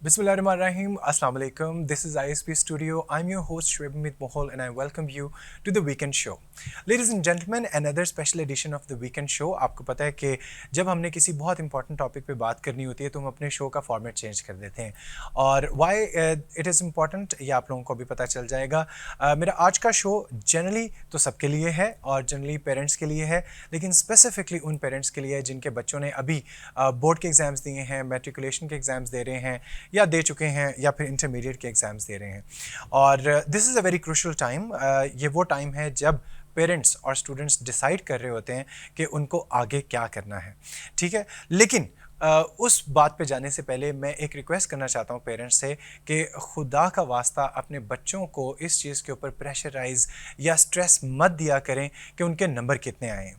Bismillahirrahmanirrahim. Assalamu alaikum. This is ISP Studio. I'm your host Shoaib Amit Mohol and I welcome you to the Weekend Show. Ladies and gentlemen, another special edition of the Weekend Show. आपको पता है कि जब हमने किसी बहुत important topic पे बात करनी होती है तो हम अपने शो का फॉर्मेट चेंज कर देते हैं और वाई इट इज़ इम्पॉर्टेंट ये आप लोगों को भी पता चल जाएगा। मेरा आज का शो जनरली तो सबके लिए है और जनरली पेरेंट्स के लिए है, लेकिन स्पेसिफिकली उन पेरेंट्स के लिए है जिनके बच्चों ने अभी बोर्ड के एग्ज़ाम्स दिए हैं, मैट्रिकुलेशन के एग्ज़ाम्स दे रहे हैं या दे चुके हैं या फिर इंटरमीडिएट के एग्ज़ाम्स दे रहे हैं। और this is a very crucial time. ये वो टाइम है जब पेरेंट्स और स्टूडेंट्स डिसाइड कर रहे होते हैं कि उनको आगे क्या करना है, ठीक है। लेकिन उस बात पे जाने से पहले मैं एक रिक्वेस्ट करना चाहता हूँ पेरेंट्स से कि खुदा का वास्ता अपने बच्चों को इस चीज़ के ऊपर प्रेशराइज या स्ट्रेस मत दिया करें कि उनके नंबर कितने आए हैं।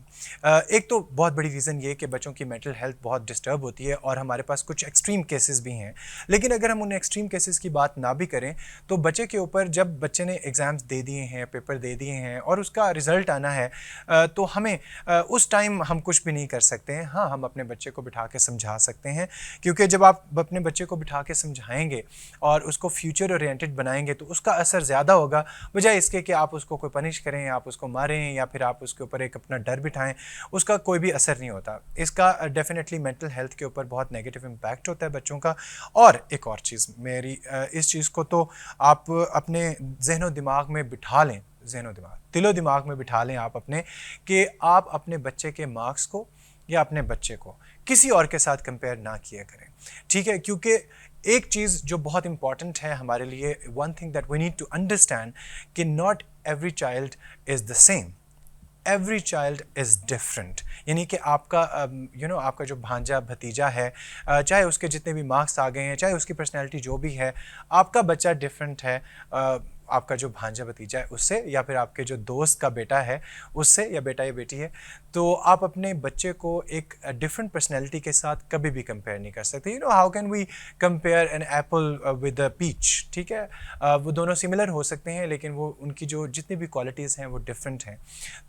एक तो बहुत बड़ी रीज़न ये कि बच्चों की मेंटल हेल्थ बहुत डिस्टर्ब होती है और हमारे पास कुछ एक्सट्रीम केसेस भी हैं। लेकिन अगर हम उन एक्सट्रीम केसेस की बात ना भी करें तो बच्चे के ऊपर, जब बच्चे ने एग्ज़ाम्स दे दिए हैं, पेपर दे दिए हैं और उसका रिज़ल्ट आना है, तो हमें उस टाइम हम कुछ भी नहीं कर सकते हैं। हाँ, हम अपने बच्चे को बिठा के समझा सकते हैं, क्योंकि जब आप अपने बच्चे को बिठा के समझाएंगे और उसको फ्यूचर ओरिएंटेड बनाएंगे तो उसका असर ज़्यादा होगा, बजाय इसके कि आप उसको कोई पनिश करें, आप उसको मारें या फिर आप उसके ऊपर एक अपना डर बिठाएं। उसका कोई भी असर नहीं होता। इसका डेफिनेटली मेंटल हेल्थ के ऊपर बहुत नेगेटिव इम्पैक्ट होता है बच्चों का। और एक और चीज़ मेरी, इस चीज़ को तो आप अपने जहनो दिमाग में बिठा लें, जहनो दिमाग दिलो दिमाग में बिठा लें आप अपने, कि आप अपने बच्चे के मार्क्स को या अपने बच्चे को किसी और के साथ कंपेयर ना किया करें, ठीक है। क्योंकि एक चीज़ जो बहुत इंपॉर्टेंट है हमारे लिए, one thing that we need to understand, कि not every child is the same, every child is different. यानी कि आपका आपका जो भांजा भतीजा है, चाहे उसके जितने भी मार्क्स आ गए हैं, चाहे उसकी पर्सनैलिटी जो भी है, आपका बच्चा डिफरेंट है आपका जो भांजा भतीजा है उससे, या फिर आपके जो दोस्त का बेटा है उससे, या बेटा या बेटी है। तो आप अपने बच्चे को एक डिफरेंट पर्सनैलिटी के साथ कभी भी कंपेयर नहीं कर सकते। How can we compare an apple with a peach, ठीक है। वो दोनों सिमिलर हो सकते हैं लेकिन वो उनकी जो जितनी भी क्वालिटीज़ हैं वो डिफरेंट हैं।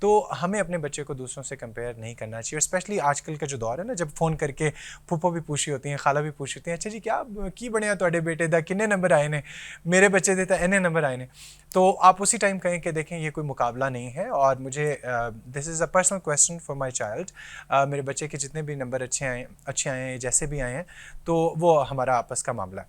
तो हमें अपने बच्चे को दूसरों से कंपेयर नहीं करना चाहिए। स्पेशली आजकल का जो दौर है ना, जब फ़ोन करके फूफो भी पूछी होती हैं, खाला भी पूछ होती हैं, अच्छा जी क्या की बढ़िया ਤੁਹਾਡੇ बेटे दा किन्ने नंबर आए ने, मेरे बच्चे दे तो इन्ने नंबर आए ने। तो आप उसी टाइम कहें कि देखें ये कोई मुकाबला नहीं है और मुझे this is a personal question for my child. मेरे बच्चे के जितने भी नंबर अच्छे आए हैं, जैसे भी आए हैं, तो वो हमारा आपस का मामला है।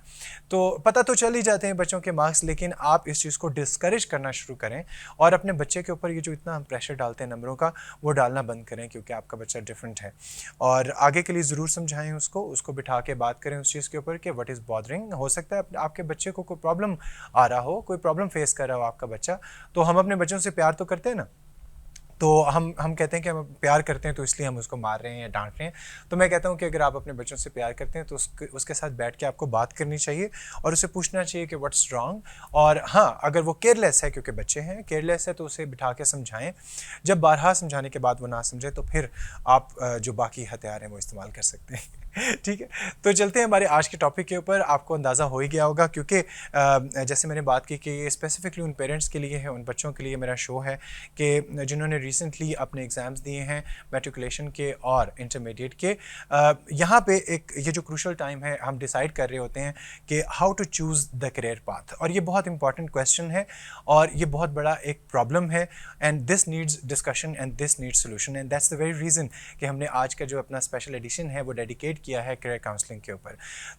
तो पता तो चल ही जाते हैं बच्चों के मार्क्स, लेकिन आप इस चीज़ को डिस्करेज करना शुरू करें और अपने बच्चे के ऊपर ये जो इतना हम प्रेशर डालते हैं नंबरों का, वो डालना बंद करें, क्योंकि आपका बच्चा डिफरेंट है। और आगे के लिए ज़रूर समझाएं उसको, बिठा के बात करें उस चीज़ के ऊपर कि व्हाट इज़ बॉदरिंग। हो सकता है आपके बच्चे को कोई प्रॉब्लम आ रहा हो, कोई प्रॉब्लम फेस कर रहा हो आपका बच्चा। तो हम अपने बच्चों से प्यार तो करते हैं ना, तो हम कहते हैं कि हम प्यार करते हैं तो इसलिए हम उसको मार रहे हैं या डांट रहे हैं। तो मैं कहता हूँ कि अगर आप अपने बच्चों से प्यार करते हैं तो उसके साथ बैठ के आपको बात करनी चाहिए और उसे पूछना चाहिए कि व्हाट्स रॉन्ग। और हाँ, अगर वो केयरलेस है, क्योंकि बच्चे हैं, केयरलेस है, तो उसे बिठा के समझाएं। जब बारहा समझाने के बाद वो ना समझे तो फिर आप जो बाकी हथियार हैं वो इस्तेमाल कर सकते हैं। ठीक है, तो चलते हैं हमारे आज के टॉपिक के ऊपर। आपको अंदाज़ा हो ही गया होगा, क्योंकि जैसे मैंने बात की कि ये स्पेसिफिकली उन पेरेंट्स के लिए है, उन बच्चों के लिए मेरा शो है कि जिन्होंने रिसेंटली अपने एग्ज़ाम्स दिए हैं, मैट्रिकुलेशन के और इंटरमीडिएट के। यहाँ पे एक ये जो क्रूशल टाइम है, हम डिसाइड कर रहे होते हैं कि how to choose the career path, और ये बहुत इंपॉर्टेंट क्वेश्चन है और ये बहुत बड़ा एक प्रॉब्लम है, and this needs discussion and this needs solution, and that's the very reason कि हमने आज का जो अपना स्पेशल एडिशन है वो डेडिकेट किया है करियर काउंसलिंग के ऊपर।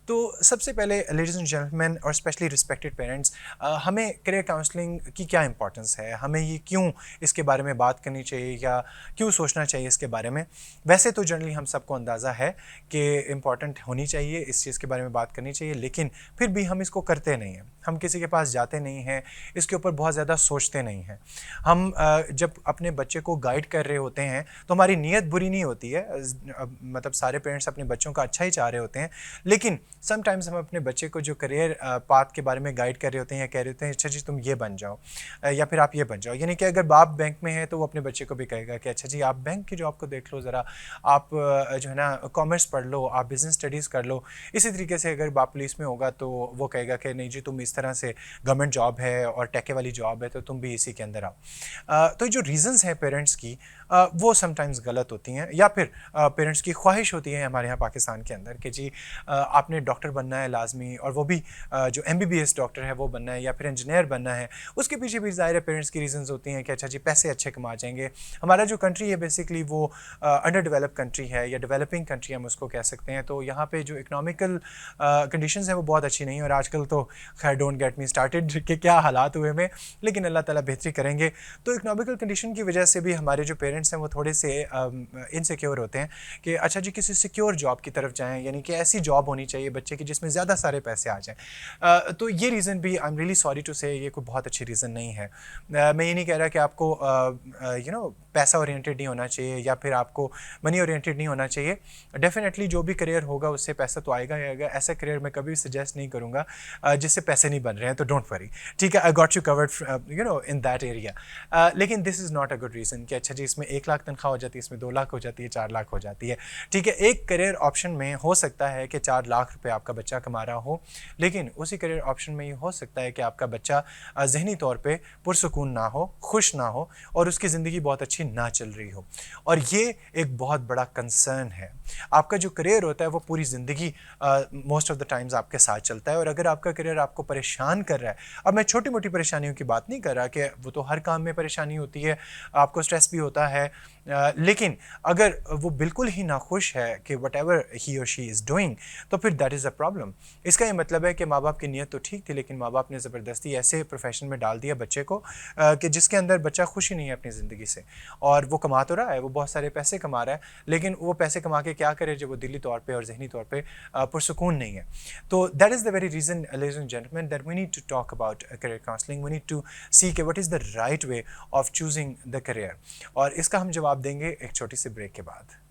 तो सबसे पहले लेडीज़ एंड जेंटलमैन और स्पेशली रिस्पेक्टेड पेरेंट्स, हमें करियर काउंसलिंग की क्या इंपॉर्टेंस है, हमें ये क्यों इसके बारे में बात करनी चाहिए या क्यों सोचना चाहिए इसके बारे में। वैसे तो जनरली हम सबको अंदाज़ा है कि इम्पॉर्टेंट होनी चाहिए, इस चीज़ के बारे में बात करनी चाहिए, लेकिन फिर भी हम इसको करते नहीं हैं, हम किसी के पास जाते नहीं हैं, इसके ऊपर बहुत ज़्यादा सोचते नहीं हैं। हम जब अपने बच्चे को गाइड कर रहे होते हैं तो हमारी नीयत बुरी नहीं होती है, मतलब सारे पेरेंट्स अपने बच्चों का अच्छा ही चाह रहे होते हैं, लेकिन समटाइम्स हम अपने बच्चे को जो करियर पाथ के बारे में गाइड कर रहे होते हैं या कह रहे होते हैं, अच्छा जी तुम ये बन जाओ या फिर आप ये बन जाओ। यानी कि अगर बाप बैंक में है तो वो अपने बच्चे को भी कहेगा कि अच्छा जी आप बैंक की जॉब को देख लो ज़रा, आप जो है ना कॉमर्स पढ़ लो, आप बिज़नेस स्टडीज़ कर लो। इसी तरीके से अगर बाप पुलिस में होगा तो वो कहेगा कि नहीं जी तुम इस तरह से, गवर्नमेंट जॉब है और टेके वाली जॉब है तो तुम भी इसी के अंदर आओ। तो जो रीज़न्स हैं पेरेंट्स की, वो समटाइम्स गलत होती हैं, या फिर पेरेंट्स की ख्वाहिश होती है हमारे यहाँ पाकिस्तान के अंदर कि जी आपने डॉक्टर बनना है लाजमी, और वो भी जो MBBS डॉक्टर है वो बनना है, या फिर इंजीनियर बनना है। उसके पीछे भी ज़ाहिर है पेरेंट्स की रीजंस होती हैं कि अच्छा जी पैसे अच्छे कमा जाएंगे। हमारा जो कंट्री है बेसिकली वो अंडर डेवलप कंट्री है, या डेवलपिंग कंट्री हम उसको कह सकते हैं। तो यहाँ पे जो इकोनॉमिकल कंडीशंस हैं वो बहुत अच्छी नहीं है, और आजकल तो खैर डोंट गेट मी स्टार्टेड कि क्या हालात हुए में, लेकिन अल्लाह ताला बेहतरी करेंगे। तो इकोनॉमिकल कंडीशन की वजह से भी हमारे जो पेरेंट्स हैं वो थोड़े से इनसिक्योर होते हैं कि अच्छा जी किसी सिक्योर जॉब की तरफ जाएं, यानी कि ऐसी जॉब होनी चाहिए बच्चे की जिसमें ज़्यादा सारे पैसे आ जाएं। तो ये रीज़न भी I am really sorry to say ये कोई बहुत अच्छी रीज़न नहीं है। मैं ये नहीं कह रहा कि आपको पैसा ओरिएंटेड नहीं होना चाहिए, या फिर आपको मनी ओरिएंटेड नहीं होना चाहिए। डेफिनेटली जो भी करियर होगा उससे पैसा तो आएगा ही आएगा। ऐसा करियर मैं कभी सजेस्ट नहीं करूँगा जिससे पैसे नहीं बन रहे हैं, तो डोंट वरी, ठीक है, I got you covered in that area. लेकिन this is not a good reason कि अच्छा जी इसमें 1 लाख तनख्वाह हो जाती है, इसमें 2 लाख हो जाती है, 4 लाख हो जाती है, ठीक है। एक करियर ऑप्शन में हो सकता है कि 4 लाख रुपए आपका बच्चा कमा रहा हो, लेकिन उसी करियर ऑप्शन में ये हो सकता है कि आपका बच्चा ज़हनी तौर पे पुरसुकून ना हो, खुश ना हो, और उसकी ज़िंदगी बहुत अच्छी ना चल रही हो। और ये एक बहुत बड़ा कंसर्न है। आपका जो करियर होता है वो पूरी ज़िंदगी मोस्ट ऑफ द टाइम्स आपके साथ चलता है, और अगर आपका करियर आपको परेशान कर रहा है, अब मैं छोटी मोटी परेशानियों की बात नहीं कर रहा कि वो तो हर काम में परेशानी होती है, आपको स्ट्रेस भी होता है, लेकिन अगर वो बिल्कुल ही नाखुश है कि वट एवर ही और शी इज़ डूइंग, तो फिर दैट इज़ अ प्रॉब्लम। इसका ये मतलब है कि माँ बाप की नीयत तो ठीक थी, लेकिन माँ बाप ने ज़बरदस्ती ऐसे प्रोफेशन में डाल दिया बच्चे को कि जिसके अंदर बच्चा खुश ही नहीं है अपनी ज़िंदगी से। और वो कमा तो रहा है, वो बहुत सारे पैसे कमा रहा है, लेकिन वो पैसे कमा के क्या करे जब वो दिली तौर पे और ज़हनी तौर पे पुरसुकून नहीं है। तो that is the very reason ladies and gentleman that we need to talk about career counselling. We need to see के what is the right way of choosing the career, और इसका हम जवाब देंगे एक छोटी सी ब्रेक के बाद।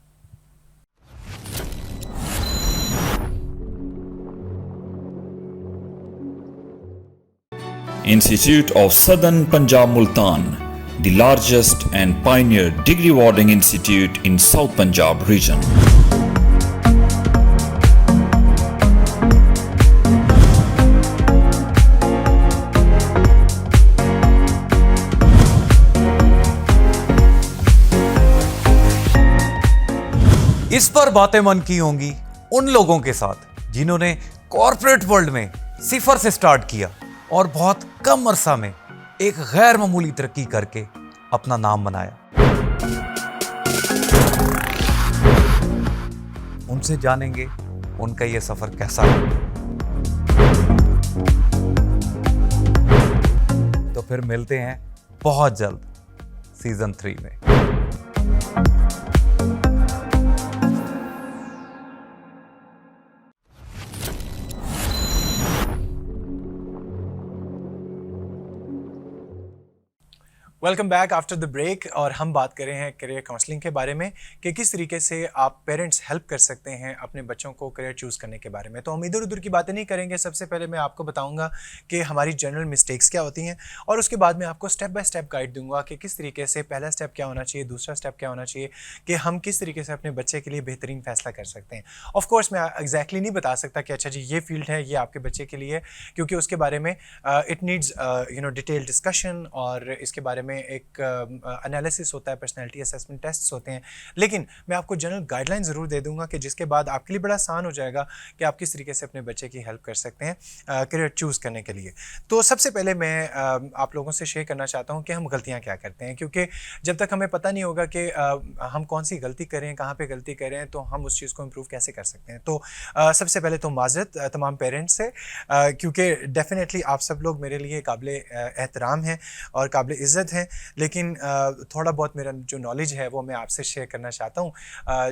Institute of Southern Punjab Multan, the largest and pioneer degree awarding institute in South Punjab region. इस पर बातें मन की होंगी उन लोगों के साथ जिन्होंने कॉर्पोरेट वर्ल्ड में सिफर से स्टार्ट किया और बहुत कम अरसा में एक गैर मामूली तरक्की करके अपना नाम बनाया। उनसे जानेंगे उनका ये सफर कैसा है। तो फिर मिलते हैं बहुत जल्द सीजन 3 में। Welcome back after the break, और हम बात कर रहे हैं करियर काउंसलिंग के बारे में कि किस तरीके से आप पेरेंट्स हेल्प कर सकते हैं अपने बच्चों को करियर चूज़ करने के बारे में। तो हम इधर उधर की बातें नहीं करेंगे। सबसे पहले मैं आपको बताऊंगा कि हमारी जनरल मिस्टेक्स क्या होती हैं, और उसके बाद मैं आपको स्टेप बाय स्टेप गाइड दूंगा कि किस तरीके से पहला स्टेप क्या होना चाहिए, दूसरा स्टेप क्या होना चाहिए, कि हम किस तरीके से अपने बच्चे के लिए बेहतरीन फैसला कर सकते हैं। ऑफ कोर्स मैं एग्जैक्टली नहीं बता सकता कि अच्छा जी ये फील्ड है, ये आपके बच्चे के लिए, क्योंकि उसके बारे में इट नीड्स डिटेल डिस्कशन, और इसके बारे में एक एनालिसिस होता है, पर्सनैलिटी असेसमेंट टेस्ट्स होते हैं। लेकिन मैं आपको जनरल गाइडलाइन ज़रूर दे दूंगा कि जिसके बाद आपके लिए बड़ा आसान हो जाएगा कि आप किस तरीके से अपने बच्चे की हेल्प कर सकते हैं करियर चूज़ करने के लिए। तो सबसे पहले मैं आप लोगों से शेयर करना चाहता हूं कि हम गलतियां क्या करते हैं, क्योंकि जब तक हमें पता नहीं होगा कि हम कौन सी गलती करें, कहाँ पे गलती करें, तो हम उस चीज़ को इम्प्रूव कैसे कर सकते हैं। तो सबसे पहले तो माज़रत तमाम पेरेंट्स से, क्योंकि डेफिनेटली आप सब लोग मेरे लिए काबिल एहतराम हैं और काबिल इज़्ज़त हैं, लेकिन थोड़ा बहुत मेरा जो नॉलेज है वो मैं आपसे शेयर करना चाहता हूँ,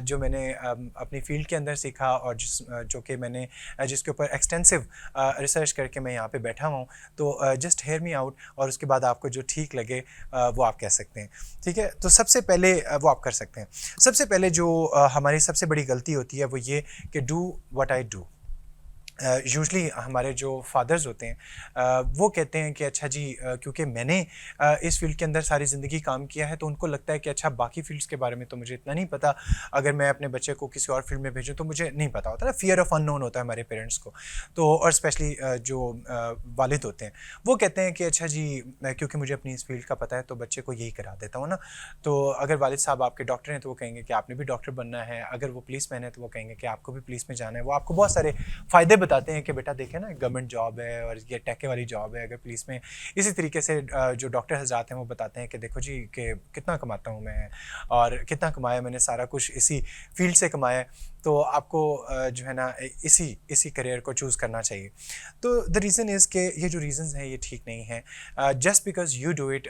जो मैंने अपनी फील्ड के अंदर सीखा, और जो कि मैंने जिसके ऊपर एक्सटेंसिव रिसर्च करके मैं यहाँ पे बैठा हूँ। तो जस्ट हेयर मी आउट, और उसके बाद आपको जो ठीक लगे वो आप कह सकते हैं, ठीक है। तो सबसे पहले वो आप कर सकते हैं। सबसे पहले जो हमारी सबसे बड़ी गलती होती है वो ये कि do what I do. Usually हमारे जो फादर्स होते हैं वो कहते हैं कि अच्छा जी क्योंकि मैंने इस फील्ड के अंदर सारी ज़िंदगी काम किया है तो उनको लगता है कि अच्छा बाकी फील्ड्स के बारे में तो मुझे इतना नहीं पता, अगर मैं अपने बच्चे को किसी और फील्ड में भेजूँ तो मुझे नहीं पता होता ना, फियर ऑफ अननोन होता है हमारे पेरेंट्स को। तो और स्पेशली जो वालिद होते हैं वो कहते हैं कि अच्छा जी क्योंकि मुझे अपनी इस फील्ड का पता है तो बच्चे को यही करा देता हूँ ना। तो अगर वालिद साहब आपके डॉक्टर हैं तो वो कहेंगे कि आपने भी डॉक्टर बनना है, अगर वो पुलिस मैन है तो वो कहेंगे कि आपको भी पुलिस में जाना है। वो आपको बहुत सारे फ़ायदे बताते हैं कि बेटा देखें ना गवर्नमेंट जॉब है और ये टेक वाली जॉब है अगर पुलिस में। इसी तरीके से जो डॉक्टर हजरात हैं वो बताते हैं कि देखो जी कि कितना कमाता हूँ मैं और कितना कमाया मैंने, सारा कुछ इसी फील्ड से कमाया है, तो आपको जो है ना इसी करियर को चूज़ करना चाहिए। तो द रीज़न इज़ कि ये जो रीज़न्स हैं ये ठीक नहीं है। Just because you do it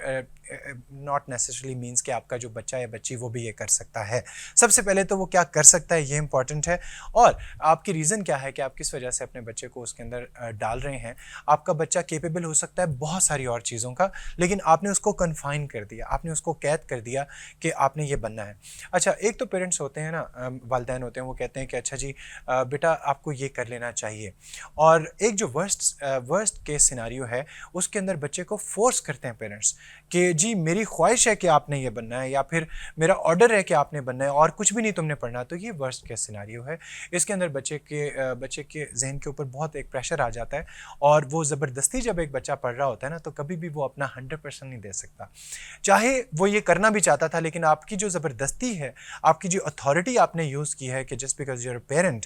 not necessarily means कि आपका जो बच्चा या बच्ची वो भी ये कर सकता है। सबसे पहले तो वो क्या कर सकता है ये इंपॉर्टेंट है, और आपकी रीज़न क्या है कि आप किस वजह से अपने बच्चे को उसके अंदर डाल रहे हैं। आपका बच्चा कैपेबल हो सकता है बहुत सारी और चीज़ों का, लेकिन आपने उसको कन्फाइन कर दिया, आपने उसको कैद कर दिया कि आपने ये बनना है। अच्छा, एक तो पेरेंट्स होते हैं ना, वालिदैन होते हैं, वो कहते हैं कि अच्छा जी बेटा आपको ये कर लेना चाहिए, और एक जो वर्स्ट केस सिनारियो है उसके अंदर बच्चे को फोर्स करते हैं पेरेंट्स कि जी मेरी ख्वाहिश है कि आपने ये बनना है, या फिर मेरा ऑर्डर है कि आपने बनना है और कुछ भी नहीं तुमने पढ़ना। तो ये वर्स्ट केस सिनारियो है। इसके अंदर बच्चे के जहन के ऊपर बहुत एक प्रेशर आ जाता है, और वो ज़बरदस्ती जब एक बच्चा पढ़ रहा होता है ना तो कभी भी वो अपना 100% नहीं दे सकता। चाहे वो ये करना भी चाहता था, लेकिन आपकी जो ज़बरदस्ती है, आपकी जो अथॉरिटी आपने यूज़ की है कि जस्ट बिकॉज यूर पेरेंट,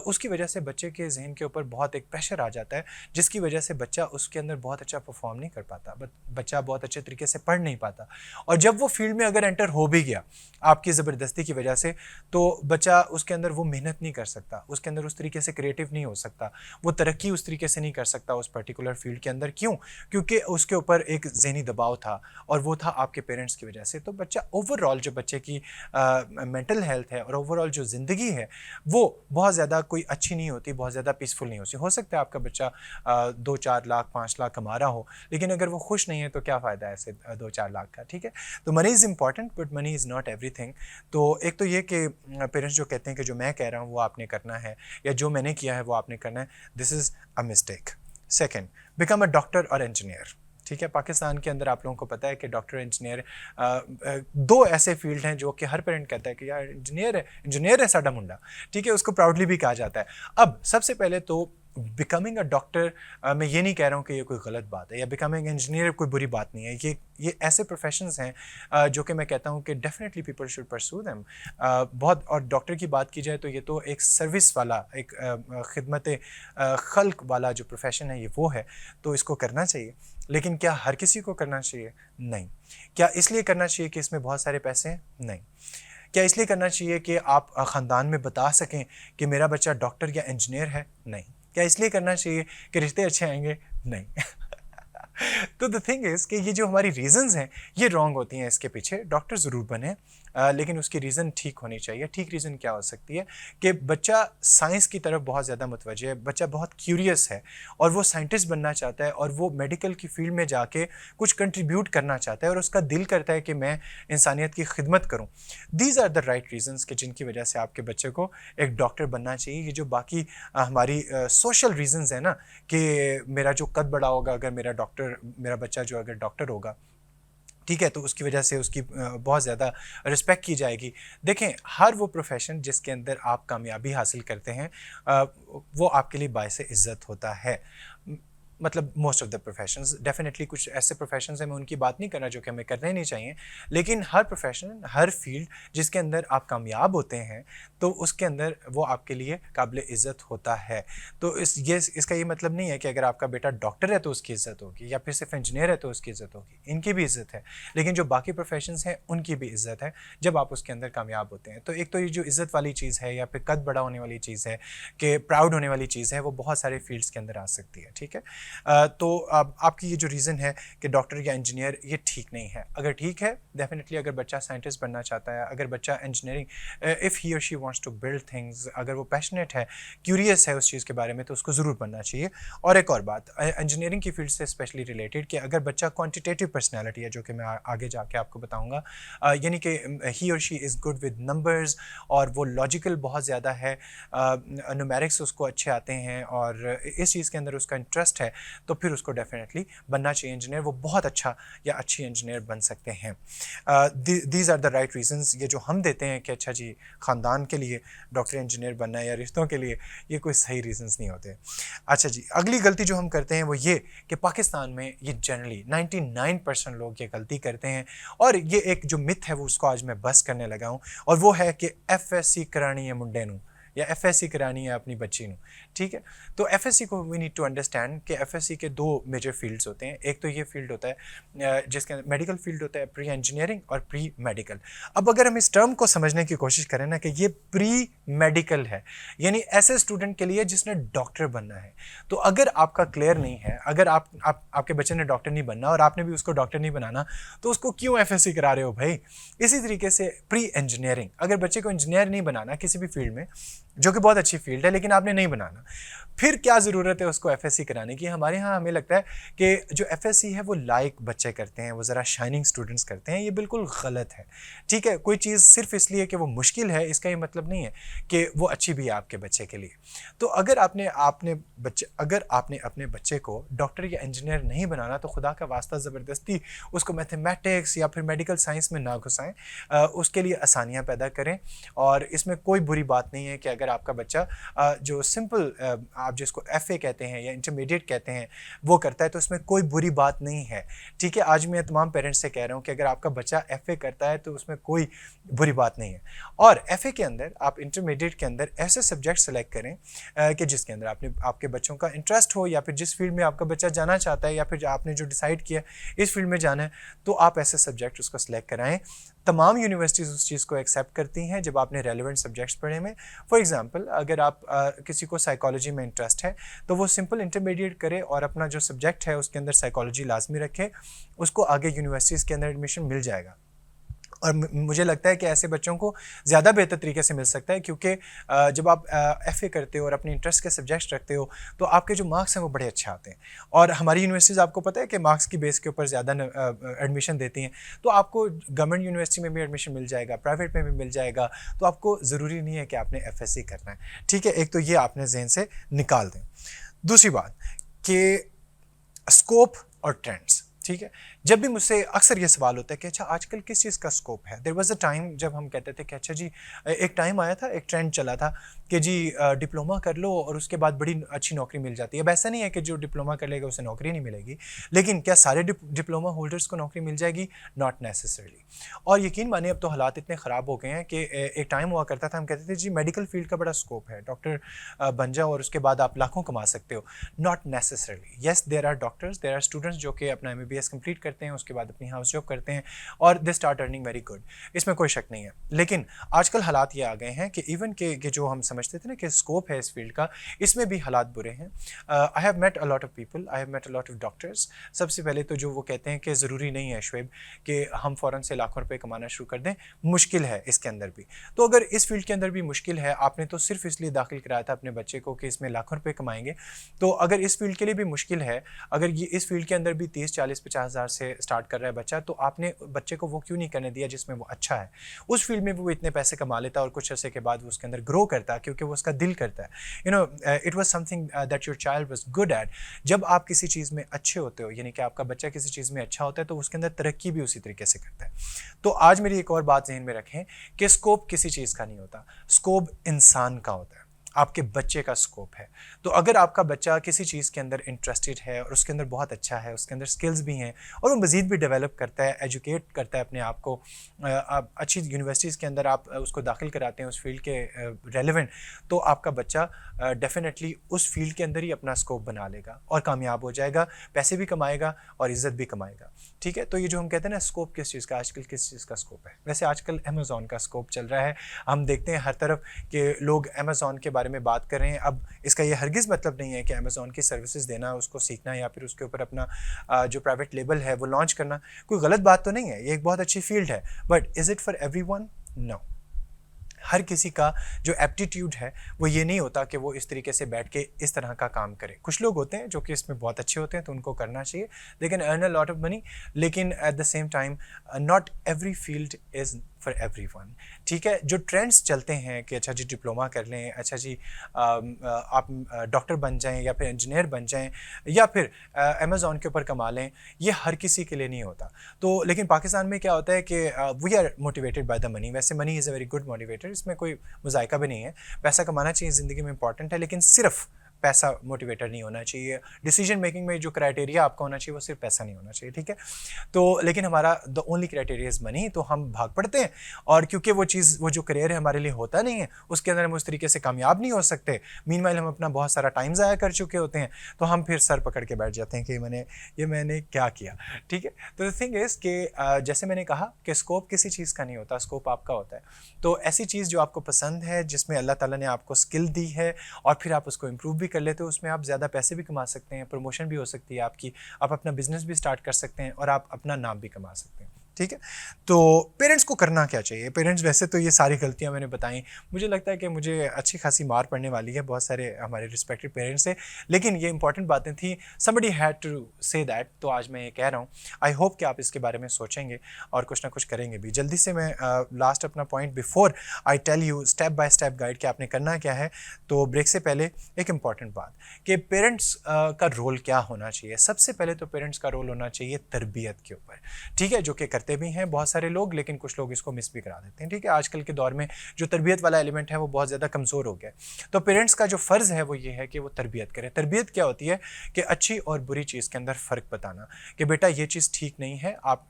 उसकी वजह से बच्चे के जहन के ऊपर बहुत एक प्रेशर आ जाता है, जिसकी वजह से बच्चा उसके अंदर बहुत अच्छा परफॉर्म नहीं कर पाता, बच्चा बहुत अच्छे तरीके से पढ़ नहीं पाता। और जब वो फील्ड में अगर एंटर हो भी गया आपकी ज़बरदस्ती की वजह से, तो बच्चा उसके अंदर वो मेहनत नहीं कर सकता, उसके अंदर उस तरीके से क्रिएटिव नहीं हो सकता, वो तरक्की उस तरीके से नहीं कर सकता उस पर्टिकुलर फील्ड के अंदर। क्यों? क्योंकि उसके ऊपर एक ज़हनी दबाव था, और वो था आपके पेरेंट्स की वजह से। तो बच्चा ओवरऑल जो बच्चे की मेंटल हेल्थ है और ओवरऑल जो ज़िंदगी है वो बहुत ज़्यादा कोई अच्छी नहीं होती, बहुत ज़्यादा पीसफुल नहीं होती। हो सकता है आपका बच्चा 2-4 लाख 5 लाख कमा रहा हो, लेकिन अगर वो खुश नहीं है तो क्या फ़ायदा है ऐसे 2-4 लाख का। ठीक है, तो money is important but money is not everything. तो एक तो ये कि पेरेंट्स जो कहते हैं कि जो मैं कह रहा हूँ वो आपने करना है, या जो मैंने किया है वो आपने करना है, this is a mistake. Second, become a doctor और इंजीनियर। ठीक है, पाकिस्तान के अंदर आप लोगों को पता है कि डॉक्टर इंजीनियर दो ऐसे फील्ड हैं जो कि हर पेरेंट कहता है कि यार इंजीनियर है साडा मुंडा। ठीक है, उसको प्राउडली भी कहा जाता है। अब सबसे पहले तो बिकमिंग अ डॉक्टर, मैं ये नहीं कह रहा हूँ कि ये कोई गलत बात है, या बिकमिंग इंजीनियर कोई बुरी बात नहीं है। ये ऐसे प्रोफेशंस हैं जो कि मैं कहता हूँ कि definitely people should pursue them बहुत। और डॉक्टर की बात की जाए तो ये तो एक सर्विस वाला, एक खिदमत खल्क वाला जो प्रोफेशन है ये वो है, तो इसको करना चाहिए। लेकिन क्या हर किसी को करना चाहिए? नहीं। क्या इसलिए करना चाहिए कि इसमें बहुत सारे पैसे हैं? नहीं। क्या इसलिए करना चाहिए कि आप ख़ानदान में बता सकें कि मेरा बच्चा डॉक्टर या इंजीनियर है? नहीं। क्या इसलिए करना चाहिए कि रिश्ते अच्छे आएंगे? नहीं। तो द थिंग इज़ कि ये जो हमारी रीज़न्स हैं ये रॉन्ग होती हैं इसके पीछे। डॉक्टर ज़रूर बने, लेकिन उसकी रीज़न ठीक होनी चाहिए। ठीक रीज़न क्या हो सकती है कि बच्चा साइंस की तरफ बहुत ज़्यादा मुतवज्जे है, बच्चा बहुत क्यूरियस है और वो साइंटिस्ट बनना चाहता है, और वो मेडिकल की फील्ड में जाके कुछ कंट्रीब्यूट करना चाहता है, और उसका दिल करता है कि मैं इंसानियत की खिदमत करूँ। These are the right reasons कि जिनकी वजह से आपके बच्चे को एक डॉक्टर बनना चाहिए। ये जो बाकी हमारी सोशल रीज़न्स हैं ना, कि मेरा जो कद बड़ा होगा अगर मेरा बच्चा जो अगर डॉक्टर होगा, ठीक है, तो उसकी वजह से उसकी बहुत ज़्यादा रिस्पेक्ट की जाएगी। देखें, हर वो प्रोफेशन जिसके अंदर आप कामयाबी हासिल करते हैं वो आपके लिए बाइस इज़्ज़त होता है। मतलब most of the professions, definitely कुछ ऐसे प्रोफेशंस हैं मैं उनकी बात नहीं कर रहा जो कि हमें करने नहीं चाहिए, लेकिन हर प्रोफेशन, हर फील्ड जिसके अंदर आप कामयाब होते हैं तो उसके अंदर वो आपके लिए काबिल इज़्ज़त होता है। तो इसका ये मतलब नहीं है कि अगर आपका बेटा डॉक्टर है तो उसकी इज़्ज़त होगी, या फिर सिर्फ इंजीनियर है तो उसकी इज़्ज़त होगी। इनकी भी इज़्ज़त है, लेकिन जो बाकी प्रोफेशंस हैं उनकी भी इज़्ज़त है जब आप उसके अंदर कामयाब होते हैं। तो एक तो ये जो इज़्ज़त वाली चीज़ है, या फिर कद बड़ा होने वाली चीज़ है, कि प्राउड होने वाली चीज़ है, वो बहुत सारे फील्ड्स के अंदर आ सकती है। ठीक है, तो आपकी ये जो रीज़न है कि डॉक्टर या इंजीनियर, ये ठीक नहीं है। अगर ठीक है, डेफिनेटली अगर बच्चा साइंटिस्ट बनना चाहता है, अगर बच्चा इंजीनियरिंग, इफ़ ही और she wants to build things, अगर वो पैशनेट है, क्यूरियस है उस चीज़ के बारे में, तो उसको ज़रूर बनना चाहिए। और एक और बात इंजीनियरिंग की फील्ड से स्पेशली रिलेटेड, कि अगर बच्चा क्वान्टिटेटिव पर्सनैलिटी है, जो कि मैं आगे जाके आपको बताऊँगा, यानी कि ही और she is good with numbers, और वो लॉजिकल बहुत ज़्यादा है, न्यूमेरिक्स उसको अच्छे आते हैं, और इस चीज़ के अंदर उसका इंटरेस्ट है, तो फिर उसको डेफिनेटली बनना चाहिए इंजीनियर। वो बहुत अच्छा या अच्छी इंजीनियर बन सकते हैं। These are the right reasons. ये जो हम देते हैं कि अच्छा जी ख़ानदान के लिए डॉक्टर इंजीनियर बनना है या रिश्तों के लिए, ये कोई सही रीजंस नहीं होते। अच्छा जी, अगली गलती जो हम करते हैं वो ये कि पाकिस्तान में ये जनरली 99% लोग ये गलती करते हैं, और ये एक जो मिथ है वो उसको आज मैं बस करने लगा हूँ, और वो है कि FSC करानी है मुंडे नू, या FSC करानी है अपनी बच्ची नू। ठीक है, तो FSC को वी नीड टू अंडरस्टैंड कि FSC के दो मेजर फील्ड्स होते हैं। एक तो ये फील्ड होता है जिसके अंदर मेडिकल फील्ड होता है, प्री इंजीनियरिंग और प्री मेडिकल। अब अगर हम इस टर्म को समझने की कोशिश करें ना, कि ये प्री मेडिकल है, यानी ऐसे स्टूडेंट के लिए जिसने डॉक्टर बनना है। तो अगर आपका क्लियर नहीं है, अगर आपके बच्चे ने डॉक्टर नहीं बनना और आपने भी उसको डॉक्टर नहीं बनाना, तो उसको क्यों FSC करा रहे हो भाई। इसी तरीके से प्री इंजीनियरिंग, अगर बच्चे को इंजीनियर नहीं बनाना किसी भी फील्ड में, जो कि बहुत अच्छी फील्ड है, लेकिन आपने नहीं बनाना, फिर क्या ज़रूरत है उसको FSC कराने की। हमारे यहाँ हमें लगता है कि जो FSC है वो लाइक बच्चे करते हैं, वो ज़रा शाइनिंग स्टूडेंट्स करते हैं। ये बिल्कुल गलत है। ठीक है, कोई चीज़ सिर्फ इसलिए कि वो मुश्किल है, इसका ये मतलब नहीं है कि वो अच्छी भी है आपके बच्चे के लिए। तो अगर आपने अपने बच्चे को डॉक्टर या इंजीनियर नहीं बनाना, तो खुदा का वास्ता ज़बरदस्ती उसको मैथमेटिक्स या फिर मेडिकल साइंस में ना घुसाएं। उसके लिए आसानियाँ पैदा करें, और इसमें कोई बुरी बात नहीं है कि अगर आपका बच्चा जो सिंपल आप जिसको FA कहते हैं या इंटरमीडिएट कहते हैं वो करता है, तो इसमें कोई बुरी बात नहीं है। ठीक है, आज मैं तमाम पेरेंट्स से कह रहा हूँ कि अगर आपका बच्चा FA करता है तो उसमें कोई बुरी बात नहीं है। और FA के अंदर आप इंटरमीडिएट के अंदर ऐसे सब्जेक्ट सेलेक्ट करें कि जिसके अंदर आपके बच्चों का इंटरेस्ट हो, या फिर जिस फील्ड में आपका बच्चा जाना चाहता है, या फिर आपने जो डिसाइड किया इस फील्ड में जाना है, तो आप ऐसे सब्जेक्ट उसको सेलेक्ट कराएं। तमाम यूनिवर्सिटीज़ उस चीज़ को एक्सेप्ट करती हैं जब आपने रेलेवेंट सब्जेक्ट्स पढ़े में। फॉर एग्जांपल, अगर आप किसी को साइकोलॉजी में इंटरेस्ट है, तो वो सिंपल इंटरमीडिएट करे और अपना जो सब्जेक्ट है उसके अंदर साइकोलॉजी लाजमी रखे, उसको आगे यूनिवर्सिटीज़ के अंदर एडमिशन मिल जाएगा। और मुझे लगता है कि ऐसे बच्चों को ज़्यादा बेहतर तरीके से मिल सकता है, क्योंकि जब आप FA करते हो और अपने इंटरेस्ट के सब्जेक्ट्स रखते हो, तो आपके जो मार्क्स हैं वो बड़े अच्छे आते हैं। और हमारी यूनिवर्सिटीज़ आपको पता है कि मार्क्स की बेस के ऊपर ज़्यादा एडमिशन देती हैं, तो आपको गवर्नमेंट यूनिवर्सिटी में भी एडमिशन मिल जाएगा, प्राइवेट में भी मिल जाएगा। तो आपको ज़रूरी नहीं है कि आपने FSC करना है। ठीक है, एक तो ये आपने जहन से निकाल दें। दूसरी बात कि स्कोप और ट्रेंड्स। ठीक है, जब भी मुझसे अक्सर ये सवाल होता है कि अच्छा आजकल किस चीज़ का स्कोप है। देयर वाज अ टाइम जब हम कहते थे कि अच्छा जी, एक टाइम आया था, एक ट्रेंड चला था कि जी डिप्लोमा कर लो और उसके बाद बड़ी अच्छी नौकरी मिल जाती है। अब ऐसा नहीं है कि जो डिप्लोमा कर लेगा उसे नौकरी नहीं मिलेगी, लेकिन क्या सारे डिप्लोमा होल्डर्स को नौकरी मिल जाएगी? Not necessarily. और यकीन मानिए अब तो हालात इतने ख़राब हो गए हैं कि एक टाइम हुआ करता था, हम कहते थे जी मेडिकल फील्ड का बड़ा स्कोप है, डॉक्टर बन जाओ और उसके बाद आप लाखों कमा सकते हो। Not necessarily. Yes, there are doctors, there are students जो कि अपना MBBS कंप्लीट करते हैं, उसके बाद अपनी हाउस जॉब करते हैं और they start earning very good, इसमें कोई शक नहीं है। लेकिन आजकल हालात ये आ गए हैं कि इवन के जो हम समझते थे ना कि स्कोप है इस फील्ड का, इसमें भी हालात बुरे हैं। I have met a lot of people, I have met a lot of doctors. सबसे पहले तो जो वो कहते हैं कि ज़रूरी नहीं है शुएब कि हम फ़ौरन से लाखों रुपए कमाना शुरू कर दें, मुश्किल है इसके अंदर भी। तो अगर इस फील्ड के अंदर भी मुश्किल है, आपने तो सिर्फ इसलिए दाखिल कराया था अपने बच्चे को कि इसमें लाखों रुपए कमाएंगे, तो अगर इस फील्ड के लिए भी मुश्किल है, अगर ये इस फील्ड के अंदर भी 30, 40, 50 हज़ार से स्टार्ट कर रहा है बच्चा, तो आपने बच्चे को वो क्यों नहीं करने दिया जिसमें वो अच्छा है। उस फील्ड में वो इतने पैसे कमा लेता और कुछ अर्से के बाद वो उसके अंदर ग्रो करता है, क्योंकि वो उसका दिल करता है। You know, it was something that your child was good at. जब आप किसी चीज़ में अच्छे होते हो, यानी कि आपका बच्चा किसी चीज़ में अच्छा होता है, तो उसके अंदर तरक्की भी उसी तरीके से करता है। तो आज मेरी एक और बात ज़हन में रखें कि स्कोप किसी चीज़ का नहीं होता, स्कोप इंसान का होता है, आपके बच्चे का स्कोप है। तो अगर आपका बच्चा किसी चीज़ के अंदर इंटरेस्टेड है और उसके अंदर बहुत अच्छा है, उसके अंदर स्किल्स भी हैं और वो मज़ीद भी डेवलप करता है, एजुकेट करता है अपने आप को, अच्छी यूनिवर्सिटीज़ के अंदर आप उसको दाखिल कराते हैं उस फील्ड के रेलेवेंट, तो आपका बच्चा डेफिनेटली उस फील्ड के अंदर ही अपना स्कोप बना लेगा और कामयाब हो जाएगा, पैसे भी कमाएगा और इज़्ज़त भी कमाएगा। ठीक है, तो ये जो हम कहते हैं ना स्कोप किस चीज़ का, आजकल किस चीज़ का स्कोप है। वैसे आजकल अमेज़ॉन का स्कोप चल रहा है, हम देखते हैं हर तरफ कि लोग अमेज़ॉन के बारे बारे में बात कर रहे हैं। अब इसका ये हरगिज़ मतलब नहीं है कि अमेज़ॉन की सर्विसेज देना, उसको सीखना या फिर उसके ऊपर अपना जो प्राइवेट लेबल है वो लॉन्च करना कोई गलत बात तो नहीं है, ये एक बहुत अच्छी फील्ड है। But is it for everyone? No. हर किसी का जो एप्टीट्यूड है वो ये नहीं होता कि वो इस तरीके से बैठ के इस तरह का काम करे। कुछ लोग होते हैं जो कि इसमें बहुत अच्छे होते हैं, तो उनको करना चाहिए, they can earn a lot of money, लेकिन at the same time not every field is for everyone. ठीक है, जो ट्रेंड्स चलते हैं कि अच्छा जी डिप्लोमा कर लें, अच्छा जी आप डॉक्टर बन जाएं या फिर इंजीनियर बन जाएं या फिर अमेज़ॉन के ऊपर कमा लें, ये हर किसी के लिए नहीं होता। तो लेकिन पाकिस्तान में क्या होता है कि we are motivated by the money. वैसे money is a very good motivator, इसमें कोई मुज़ायका भी नहीं है, पैसा कमाना चाहिए, ज़िंदगी में इंपॉर्टेंट है, लेकिन सिर्फ पैसा मोटिवेटर नहीं होना चाहिए। डिसीजन मेकिंग में जो क्राइटेरिया आपका होना चाहिए वो सिर्फ पैसा नहीं होना चाहिए। ठीक है, तो लेकिन हमारा the only criteria is money, तो हम भाग पड़ते हैं, और क्योंकि वो चीज़, वो जो करियर है हमारे लिए होता नहीं है, उसके अंदर हम उस तरीके से कामयाब नहीं हो सकते। मीनवाइल हम अपना बहुत सारा टाइम ज़ाया कर चुके होते हैं, तो हम फिर सर पकड़ के बैठ जाते हैं कि मैंने क्या किया। ठीक है, तो द थिंग इज़ कि जैसे मैंने कहा कि स्कोप किसी चीज़ का नहीं होता, स्कोप आपका होता है। तो ऐसी चीज़ जो आपको पसंद है, जिसमें अल्लाह ताला ने आपको स्किल दी है और फिर आप उसको इम्प्रूव भी कर लेते हो, उसमें आप ज़्यादा पैसे भी कमा सकते हैं, प्रमोशन भी हो सकती है आपकी, आप अपना बिजनेस भी स्टार्ट कर सकते हैं और आप अपना नाम भी कमा सकते हैं। ठीक है, तो पेरेंट्स को करना क्या चाहिए? पेरेंट्स, वैसे तो ये सारी गलतियां मैंने बताई, मुझे लगता है कि मुझे अच्छी खासी मार पड़ने वाली है, बहुत सारे हमारे रिस्पेक्टेड पेरेंट्स से, लेकिन ये इंपॉर्टेंट बातें थी, somebody had to say that, तो आज मैं ये कह रहा हूँ। आई होप कि आप इसके बारे में सोचेंगे और कुछ ना कुछ करेंगे भी। जल्दी से मैं लास्ट अपना point before I tell you step by step guide कि आपने करना क्या है, तो ब्रेक से पहले एक इम्पॉर्टेंट बात कि पेरेंट्स का रोल क्या होना चाहिए। सबसे पहले तो पेरेंट्स का रोल होना चाहिए तरबियत के ऊपर। ठीक है, जो कि करते भी हैं बहुत सारे लोग, लेकिन कुछ लोग इसको मिस भी करा देते हैं। ठीक है, आजकल के दौर में जो तरबियत वाला एलिमेंट है वो बहुत ज़्यादा कमज़ोर हो गया है। तो पेरेंट्स का जो फ़र्ज़ है वो ये है कि वो तरबियत करें। तरबियत क्या होती है कि अच्छी और बुरी चीज़ के अंदर फ़र्क बताना कि बेटा ये चीज़ ठीक नहीं है, आप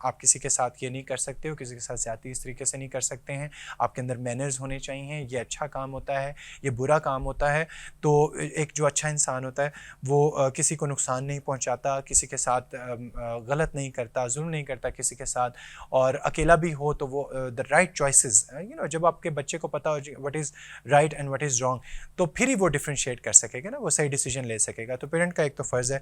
आप किसी के साथ ये नहीं कर सकते हो, किसी के साथ ज़्यादती इस तरीके से नहीं कर सकते हैं, आपके अंदर मैनर्स होने चाहिए, ये अच्छा काम होता है, ये बुरा काम होता है। तो एक जो अच्छा इंसान होता है वो किसी को नुकसान नहीं पहुंचाता, किसी के साथ गलत नहीं करता, जुल्म नहीं करता किसी के साथ, और अकेला भी हो तो वो द राइट चॉइसेस, जब आपके बच्चे को पता हो what is right and what is wrong, तो फिर ही वो डिफ्रेंशिएट कर सकेगा ना, वो सही डिसीजन ले सकेगा। तो पेरेंट का एक तो फ़र्ज़ है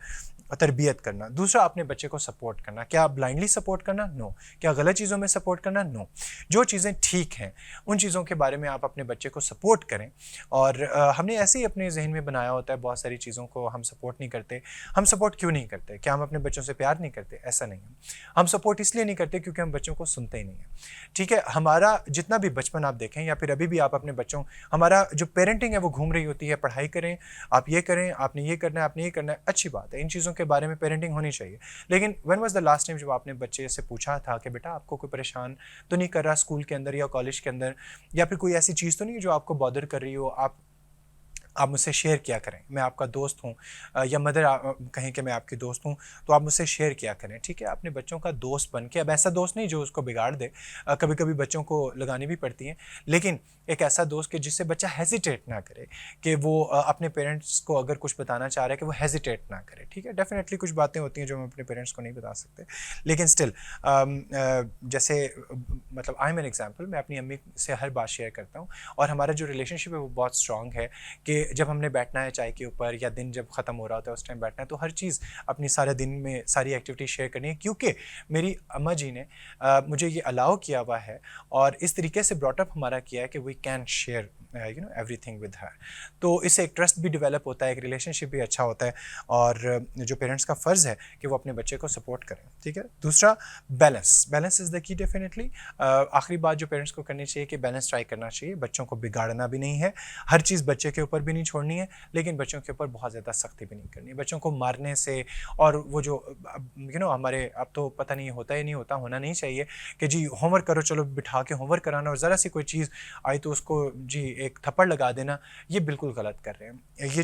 तरबियत करना। दूसरा, अपने बच्चे को सपोर्ट करना। क्या ब्लाइंडली सपोर्ट करना? नो। क्या गलत चीज़ों में सपोर्ट करना? नो। जो चीज़ें ठीक हैं उन चीज़ों के बारे में आप अपने बच्चे को सपोर्ट करें। और हमने ऐसे ही अपने जहन में बनाया होता है बहुत सारी चीज़ों को हम सपोर्ट नहीं करते। हम सपोर्ट क्यों नहीं करते? क्या हम अपने बच्चों से प्यार नहीं करते? ऐसा नहीं है। हम सपोर्ट इसलिए नहीं करते क्योंकि हम बच्चों को सुनते ही नहीं हैं। ठीक है, हमारा जितना भी बचपन आप देखें या फिर अभी भी आप अपने बच्चों, हमारा जो पेरेंटिंग है वो घूम रही होती है, पढ़ाई करें, आप ये करें, आपने ये करना है, आपने ये करना है, अच्छी बात है, इन चीज़ों के बारे में पेरेंटिंग होनी चाहिए। लेकिन when was the last time जब आपने बच्चे से पूछा था कि बेटा आपको कोई परेशान तो नहीं कर रहा स्कूल के अंदर या कॉलेज के अंदर, या फिर कोई ऐसी चीज़ तो नहीं है जो आपको बॉदर कर रही हो, आप मुझसे शेयर किया करें, मैं आपका दोस्त हूँ, या मदर कहें कि मैं आपकी दोस्त हूँ, तो आप मुझसे शेयर किया करें। ठीक है, अपने बच्चों का दोस्त बन के, अब ऐसा दोस्त नहीं जो उसको बिगाड़ दे, कभी कभी बच्चों को लगानी भी पड़ती हैं, लेकिन एक ऐसा दोस्त कि जिससे बच्चा हेजिटेट ना करे, कि वो अपने पेरेंट्स को अगर कुछ बताना चाह रहा है कि वो हेजिटेट ना करे। ठीक है, डेफिनेटली कुछ बातें होती हैं जो हम अपने पेरेंट्स को नहीं बता सकते, लेकिन स्टिल जैसे मतलब आई एम एन एग्जाम्पल, मैं अपनी अम्मी से हर बात शेयर करता हूँ, और हमारा जो रिलेशनशिप है वो बहुत स्ट्रॉन्ग है कि जब हमने बैठना है चाय के ऊपर, या दिन जब ख़त्म हो रहा होता है उस टाइम बैठना है, तो हर चीज़ अपनी सारे दिन में सारी एक्टिविटी शेयर करनी है, क्योंकि मेरी अम्मा जी ने मुझे ये अलाउ किया हुआ है और इस तरीके से ब्रॉटअप हमारा किया है कि we can share everything with her. तो इससे एक ट्रस्ट भी डेवलप होता है, एक रिलेशनशिप भी अच्छा होता है, और जो पेरेंट्स का फ़र्ज़ है कि वो अपने बच्चे को सपोर्ट करें। ठीक है, दूसरा balance is the key. Definitely आखिरी बात जो पेरेंट्स को करनी चाहिए कि बैलेंस ट्राई करना चाहिए, बच्चों को बिगाड़ना भी नहीं है, हर चीज़ बच्चे के ऊपर भी नहीं छोड़नी है, लेकिन बच्चों के ऊपर बहुत ज़्यादा सख्ती भी नहीं करनी है। बच्चों को मारने से, और वो जो हमारे अब तो पता नहीं होता ही नहीं होता, होना नहीं चाहिए कि जी होमवर्क करो, चलो बिठा के होमवर्क कराना, और ज़रा सी कोई चीज़ आई तो उसको जी एक थप्पड़ लगा देना, ये बिल्कुल गलत कर रहे हैं। ये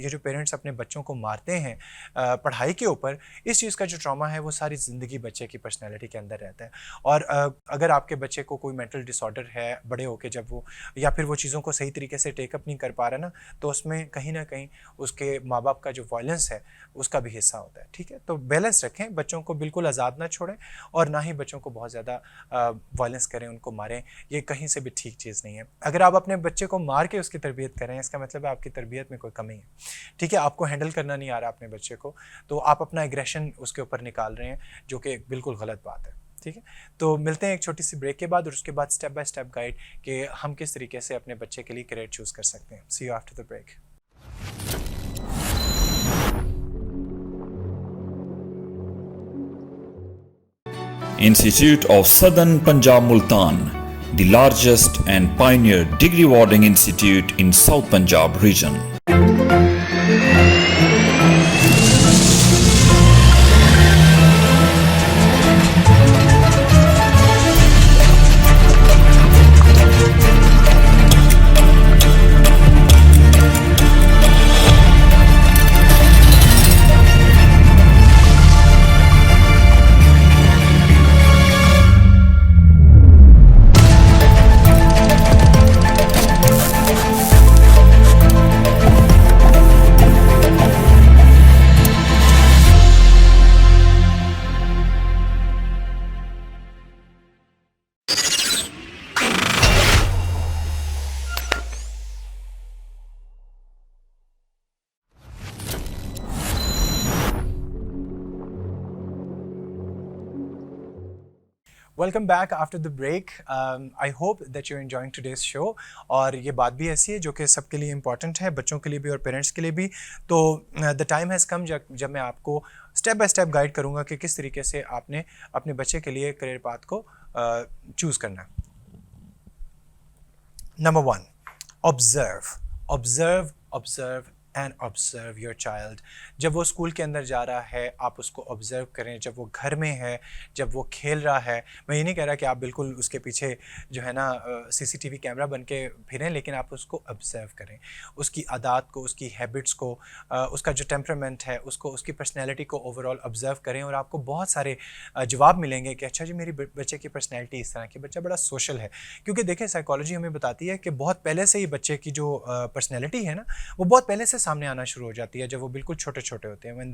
जो पेरेंट्स अपने बच्चों को मारते हैं पढ़ाई के ऊपर, इस चीज़ का जो ट्रॉमा है वो सारी ज़िंदगी बच्चे की पर्सनैलिटी के अंदर रहता है। और अगर आपके बच्चे को कोई मेंटल डिसऑर्डर है बड़े होके, जब वो या फिर वो चीज़ों को सही तरीके से टेकअप नहीं कर पा रहा ना, तो उसमें कहीं ना कहीं उसके माँ बाप का जो वायलेंस है उसका भी हिस्सा होता है। ठीक है, तो बैलेंस रखें, बच्चों को बिल्कुल आज़ाद ना छोड़ें, और ना ही बच्चों को बहुत ज़्यादा वायलेंस करें, उनको मारें, ये कहीं से भी ठीक चीज़ नहीं है। अगर आप अपने बच्चे को मार के उसकी तरबियत कर रहे हैं, इसका मतलब है आपकी तरबियत में कोई कमी है, ठीक है, आपको हैंडल करना नहीं आ रहा अपने बच्चे को, तो आप अपना एग्रेशन उसके ऊपर निकाल रहे हैं, जो कि बिल्कुल गलत बात है, ठीक है। तो मिलते हैं एक छोटी सी ब्रेक के बाद और उसके बाद स्टेप बाय स्टेप गाइड कि हम किस तरीके से अपने बच्चे के लिए करियर चूज़ कर सकते हैं। See you after the break. Institute of Southern Punjab Multan, the largest and pioneer degree awarding institute in South Punjab region. Welcome back after the break. I hope that you are enjoying today's show. और ये बात भी ऐसी है जो कि सबके लिए इंपॉर्टेंट है, बच्चों के लिए भी और पेरेंट्स के लिए भी। तो द टाइम हैज़ कम जब मैं आपको स्टेप बाय स्टेप गाइड करूँगा कि किस तरीके से आपने अपने बच्चे के लिए करियर पाथ को चूज़ करना है। Number 1, observe and observe your child. जब वो स्कूल के अंदर जा रहा है आप उसको ऑब्जर्व करें, जब वो घर में है, जब वो खेल रहा है। मैं ये नहीं कह रहा कि आप बिल्कुल उसके पीछे जो है ना सीसीटीवी कैमरा बन के फिरें, लेकिन आप उसको ऑब्जर्व करें, उसकी आदत को, उसकी हैबिट्स को, उसका जो टेम्परामेंट है उसको, उसकी पर्सनैलिटी को ओवरऑल ऑब्जर्व करें। और आपको बहुत सारे जवाब मिलेंगे कि अच्छा जी मेरी बच्चे की पर्सनैलिटी इस तरह की, बच्चा बड़ा सोशल है। क्योंकि देखें साइकोलॉजी हमें बताती है कि बहुत पहले से ही बच्चे की जो पर्सनैलिटी है ना वो बहुत पहले से सामने आना शुरू हो जाती है जब वो बिल्कुल छोटे छोटे होते हैं, when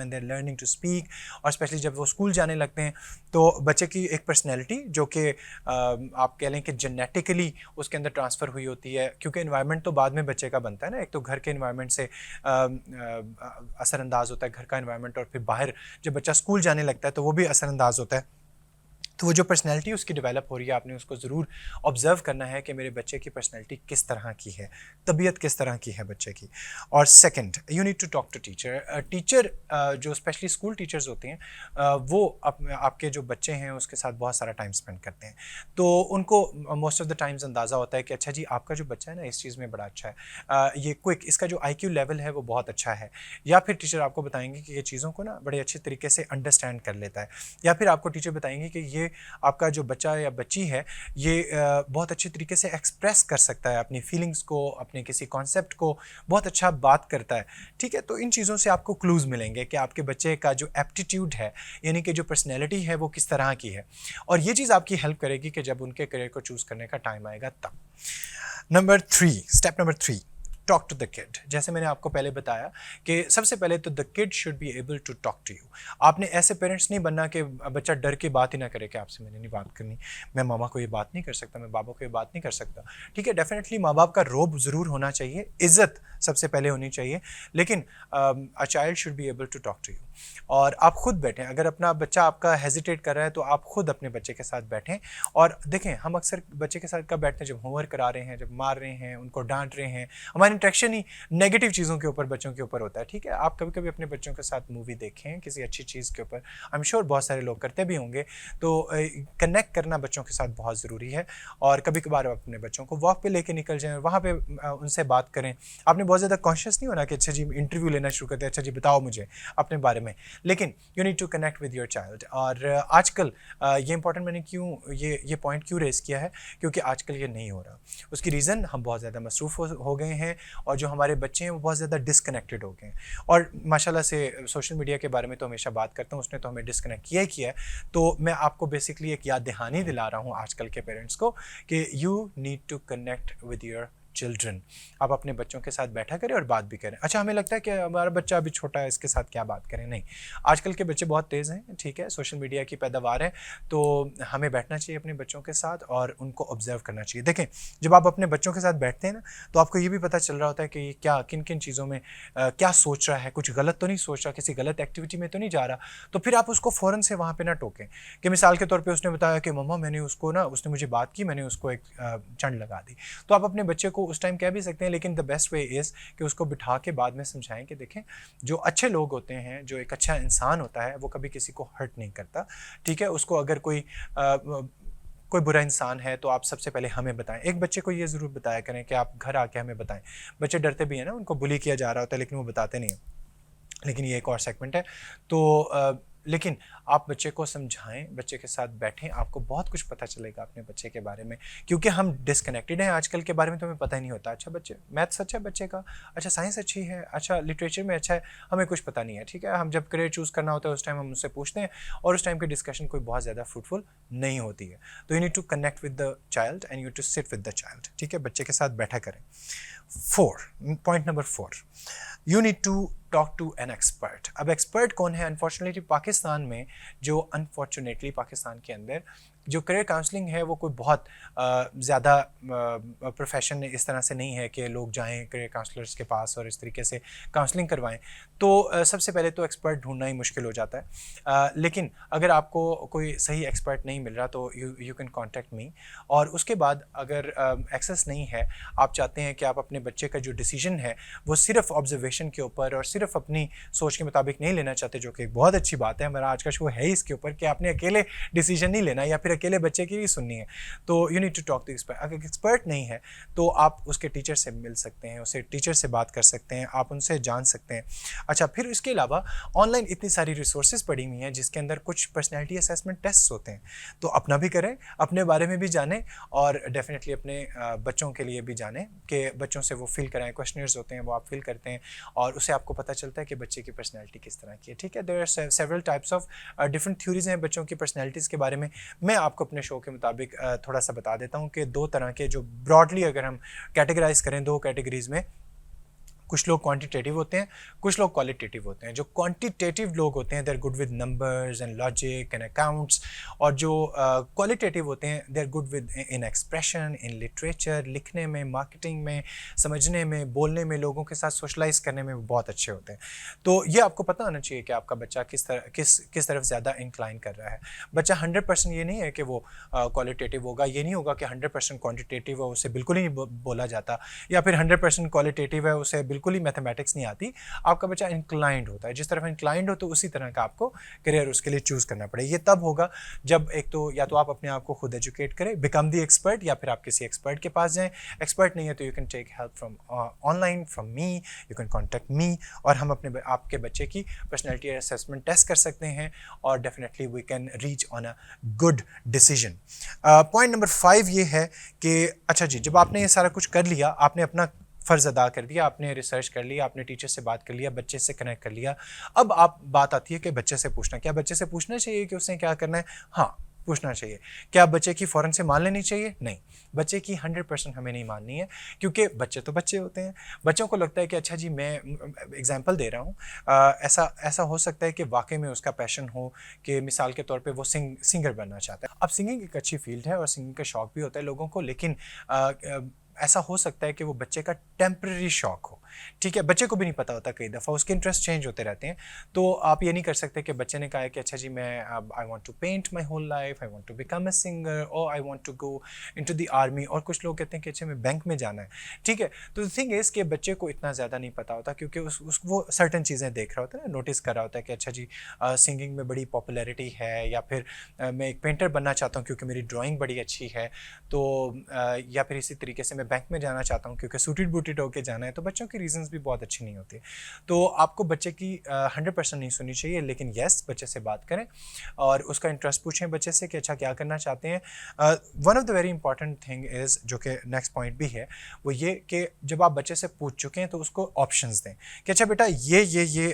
they are learning to speak. और स्पेशली जब वो स्कूल जाने लगते हैं तो बच्चे की एक पर्सनैलिटी जो कि आप कह लें कि जेनेटिकली उसके अंदर ट्रांसफ़र हुई होती है, क्योंकि एनवायरनमेंट तो बाद में बच्चे का बनता है ना। एक तो घर के एनवायरनमेंट से असरअंदाज होता है, घर का एनवायरनमेंट, और फिर बाहर जब बच्चा स्कूल जाने लगता है तो वो भी असरअंदाज होता है। तो वो जो पर्सनैलिटी उसकी डेवलप हो रही है आपने उसको ज़रूर ऑब्ज़र्व करना है कि मेरे बच्चे की पर्सनैलिटी किस तरह की है, तबीयत किस तरह की है बच्चे की। और second, you need to talk to teacher. Teacher जो स्पेशली स्कूल टीचर्स होते हैं वो आपके जो बच्चे हैं उसके साथ बहुत सारा टाइम स्पेंड करते हैं, तो उनको मोस्ट ऑफ द टाइम्स अंदाज़ा होता है कि अच्छा जी आपका जो बच्चा है ना इस चीज़ में बड़ा अच्छा है, ये क्विक, इसका जो IQ लेवल है वो बहुत अच्छा है। या फिर टीचर आपको बताएंगे कि ये चीज़ों को ना बड़े अच्छे तरीके से अंडरस्टैंड कर लेता है। या फिर आपको टीचर बताएंगे कि ये आपका जो बच्चा या बच्ची है ये बहुत अच्छे तरीके से एक्सप्रेस कर सकता है अपनी फीलिंग्स को, अपने किसी कॉन्सेप्ट को, बहुत अच्छा बात करता है, ठीक है। तो इन चीज़ों से आपको क्लूज़ मिलेंगे कि आपके बच्चे का जो एप्टीट्यूड है, यानी कि जो पर्सनैलिटी है वो किस तरह की है। और ये चीज़ आपकी हेल्प करेगी कि जब उनके करियर को चूज़ करने का टाइम आएगा तब। Step number 3, talk to the kid. जैसे मैंने आपको पहले बताया कि सबसे पहले तो the kid should be able to talk to you. आपने ऐसे पेरेंट्स नहीं बनना कि बच्चा डर के बात ही ना करे कि आपसे मैंने नहीं बात करनी, मैं मामा को ये बात नहीं कर सकता, मैं बाबा को ये बात नहीं कर सकता, ठीक है। डेफिनेटली माँ बाप का रोब ज़रूर होना चाहिए, इज़्ज़त सबसे पहले होनी चाहिए, लेकिन a child should be able to talk to you. और आप खुद बैठें, अगर अपना बच्चा आपका हेजिटेट कर रहा है तो आप खुद अपने बच्चे के साथ बैठें और देखें। हम अक्सर बच्चे के साथ कब बैठते हैं, जब होमवर्क करा रहे हैं, जब मार रहे हैं, उनको डांट रहे हैं, हमारी इंट्रैक्शन ही नेगेटिव चीज़ों के ऊपर, बच्चों के ऊपर होता है, ठीक है। आप कभी कभी अपने बच्चों के साथ मूवी देखें किसी अच्छी चीज़ के ऊपर, आई एम श्योर बहुत सारे लोग करते भी होंगे। तो कनेक्ट करना बच्चों के साथ बहुत ज़रूरी है। और कभी कभार आप अपने बच्चों को वॉक पे लेके निकल जाएं, वहाँ पे उनसे बात करें। आपने बहुत ज़्यादा कॉन्शियस नहीं होना कि अच्छा जी इंटरव्यू लेना शुरू करते हैं, अच्छा जी बताओ मुझे अपने बारे में, लेकिन you need to connect with your child. और आजकल ये इंपॉर्टेंट मैंने क्यों ये पॉइंट क्यों रेस किया है, क्योंकि आजकल ये नहीं हो रहा। उसकी रीज़न हम बहुत ज़्यादा मसरूफ़ हो गए हैं और जो हमारे बच्चे हैं वो बहुत ज़्यादा डिसकनेक्टेड हो गए हैं। और माशाल्लाह से सोशल मीडिया के बारे में तो हमेशा बात करता हूँ, उसने तो हमें डिसकनेक्ट किया ही किया है। तो मैं आपको बेसिकली एक याद दहानी दिला रहा हूँ आजकल के पेरेंट्स को कि you need to connect with your children. आप अपने बच्चों के साथ बैठा करें और बात भी करें। अच्छा, हमें लगता है कि हमारा बच्चा अभी छोटा है, इसके साथ क्या बात करें, नहीं। आजकल के बच्चे बहुत तेज़ हैं, ठीक है, सोशल मीडिया की पैदावार है, तो हमें बैठना चाहिए अपने बच्चों के साथ और उनको ऑब्जर्व करना चाहिए। देखें, जब आप अपने बच्चों के साथ बैठते हैं ना, तो आपको ये भी पता चल रहा होता है कि ये क्या किन किन चीज़ों में क्या सोच रहा है, कुछ गलत तो नहीं सोच रहा, किसी गलत एक्टिविटी में तो नहीं जा रहा। तो फिर आप उसको फ़ौरन से वहाँ पे ना टोकें कि मिसाल के तौर पे उसने बताया कि मम्मा मैंने उसको ना, उसने मुझे बात की, मैंने उसको एक चंड लगा दी। तो आप अपने बच्चे को उस टाइम कह भी सकते हैं, लेकिन द बेस्ट वे इज़ कि उसको बिठा के बाद में समझाएं कि देखें, जो अच्छे लोग होते हैं, जो एक अच्छा इंसान होता है, वो कभी किसी को हर्ट नहीं करता, ठीक है। उसको अगर कोई बुरा इंसान है तो आप सबसे पहले हमें बताएं। एक बच्चे को ये ज़रूर बताया करें कि आप घर आके हमें बताएं। बच्चे डरते भी हैं ना, उनको बुली किया जा रहा होता है लेकिन वो बताते नहीं हैं, लेकिन ये एक और सेगमेंट है। तो लेकिन आप बच्चे को समझाएं, बच्चे के साथ बैठें, आपको बहुत कुछ पता चलेगा अपने बच्चे के बारे में, क्योंकि हम डिस्कनेक्टेड हैं आजकल के बारे में, तो हमें पता ही नहीं होता। अच्छा, बच्चे मैथ्स अच्छा है बच्चे का, अच्छा साइंस अच्छी है, अच्छा लिटरेचर में अच्छा है, हमें कुछ पता नहीं है, ठीक है। हम जब करियर चूज़ करना होता है उस टाइम हम उससे पूछते हैं और उस टाइम की डिस्कशन कोई बहुत ज़्यादा फ्रूटफुल नहीं होती है। तो you need to connect with the child and you to sit with the child, ठीक है, बच्चे के साथ बैठा करें। Point number 4, you need to talk to an expert. अब एक्सपर्ट कौन है? अनफॉर्चुनेटली पाकिस्तान में, पाकिस्तान के अंदर जो करियर काउंसलिंग है वो कोई बहुत ज़्यादा प्रोफेशन इस तरह से नहीं है कि लोग जाएं करियर काउंसलर्स के पास और इस तरीके से काउंसलिंग करवाएं। तो सबसे पहले तो एक्सपर्ट ढूंढना ही मुश्किल हो जाता है। लेकिन अगर आपको कोई सही एक्सपर्ट नहीं मिल रहा तो यू कैन कॉन्टेक्ट मी। और उसके बाद अगर एक्सेस नहीं है, आप चाहते हैं कि आप अपने बच्चे का जो डिसीजन है वो सिर्फ ऑब्जर्वेशन के ऊपर और सिर्फ अपनी सोच के मुताबिक नहीं लेना चाहते, जो कि एक बहुत अच्छी बात है, हमारा आज का शो है इसके ऊपर कि आपने अकेले डिसीजन नहीं लेना या फिर अकेले बच्चे की भी सुननी है, तो you need to talk to expert. अगर एक्सपर्ट नहीं है तो आप उसके टीचर से मिल सकते हैं, उसे टीचर से बात कर सकते हैं, आप उनसे जान सकते हैं। अच्छा, फिर इसके अलावा ऑनलाइन इतनी सारी रिसोर्सेज पड़ी हुई हैं जिसके अंदर कुछ पर्सनैलिटी असेसमेंट टेस्ट होते हैं, तो अपना भी करें, अपने बारे में भी जानें और डेफिनेटली अपने बच्चों के लिए भी जानें कि बच्चों से वो फिल कराएं। क्वेश्चनर्स होते हैं वो आप फिल करते हैं और उससे आपको पता चलता है कि बच्चे की पर्सनैलिटी किस तरह की है, ठीक है। There are several types of different theories हैं बच्चों की पर्सनैलिटीज़ के बारे में। मैं आपको अपने शो के मुताबिक थोड़ा सा बता देता हूँ कि 2 तरह के, जो ब्रॉडली अगर हम कैटेगराइज करें 2 कैटेगरीज में, कुछ लोग क्वांटिटेटिव होते हैं, कुछ लोग क्वालिटेटिव होते हैं। जो क्वांटिटेटिव लोग होते हैं they are good with numbers and logic and accounts, और जो क्वालिटेटिव होते हैं they are good with in expression, in literature, लिखने में, मार्केटिंग में, समझने में, बोलने में, लोगों के साथ सोशलाइज करने में बहुत अच्छे होते हैं। तो ये आपको पता होना चाहिए कि आपका बच्चा किस तरफ ज़्यादा इंक्लाइन कर रहा है। बच्चा 100% ये नहीं है कि वो क्वालिटेटिव होगा, ये नहीं होगा कि 100% क्वांटिटेटिव है उसे बिल्कुल ही नहीं बोला जाता, या फिर 100% क्वालिटेटिव है उसे बिल्कुल ही मैथमेटिक्स नहीं आती। आपका बच्चा इंक्लाइंड होता है, जिस तरफ इंक्लाइंड हो तो उसी तरह का आपको करियर उसके लिए चूज़ करना पड़े। ये तब होगा जब एक तो या तो आप अपने आप को खुद एजुकेट करें, बिकम दी एक्सपर्ट, या फिर आप किसी एक्सपर्ट के पास जाएं। एक्सपर्ट नहीं है तो you can take help from online from me, you can contact me, और हम अपने आपके बच्चे की पर्सनैलिटी असेसमेंट टेस्ट कर सकते हैं और definitely we can reach on a good decision. Point number 5 ये है कि अच्छा जी, जब आपने ये सारा कुछ कर लिया, आपने अपना फ़र्ज़ अदा कर दिया, आपने रिसर्च कर लिया, आपने टीचर से बात कर लिया, बच्चे से कनेक्ट कर लिया, अब आप बात आती है कि बच्चे से पूछना। क्या बच्चे से पूछना चाहिए कि उसने क्या करना है? हाँ, पूछना चाहिए। क्या बच्चे की फ़ौरन से मान लेनी चाहिए? नहीं, बच्चे की 100% हमें नहीं माननी है, क्योंकि बच्चे तो बच्चे होते हैं। बच्चों को लगता है कि अच्छा जी, मैं एग्जांपल दे रहा हूँ, ऐसा हो सकता है कि वाकई में उसका पैशन हो, कि मिसाल के तौर पे वो सिंगर बनना चाहता है। अब सिंगिंग एक अच्छी फील्ड है और सिंगिंग का शौक़ भी होता है लोगों को, लेकिन ऐसा हो सकता है कि वो बच्चे का टेम्परेरी शौक हो, ठीक है। बच्चे को भी नहीं पता होता, कई दफ़ा उसके इंटरेस्ट चेंज होते रहते हैं। तो आप ये नहीं कर सकते कि बच्चे ने कहा है कि अच्छा जी, मैं I want to paint my whole life, I want to become a singer, और I want to go into the army, और कुछ लोग कहते हैं कि अच्छा मैं बैंक में जाना है, ठीक है। तो द थिंग इज़ कि बच्चे को इतना ज़्यादा नहीं पता होता, क्योंकि वो सर्टन चीज़ें देख रहा होता है ना, नोटिस कर रहा होता है कि अच्छा जी सिंगिंग में बड़ी पॉपुलैरिटी है, या फिर मैं एक पेंटर बनना चाहता हूँ क्योंकि मेरी ड्राइंग बड़ी अच्छी है, तो या फिर इसी तरीके से मैं बैंक में जाना चाहता हूँ क्योंकि सूटेड बूटेड होकर जाना है। तो बच्चों की रीजंस भी बहुत अच्छी नहीं होती। तो आपको बच्चे की 100% नहीं सुननी चाहिए, लेकिन येस, बच्चे से बात करें और उसका इंटरेस्ट पूछें बच्चे से कि अच्छा क्या करना चाहते हैं। One of the very important thing is, जो कि नेक्स्ट पॉइंट भी है, वो ये कि जब आप बच्चे से पूछ चुके हैं तो उसको ऑप्शंस दें कि अच्छा बेटा ये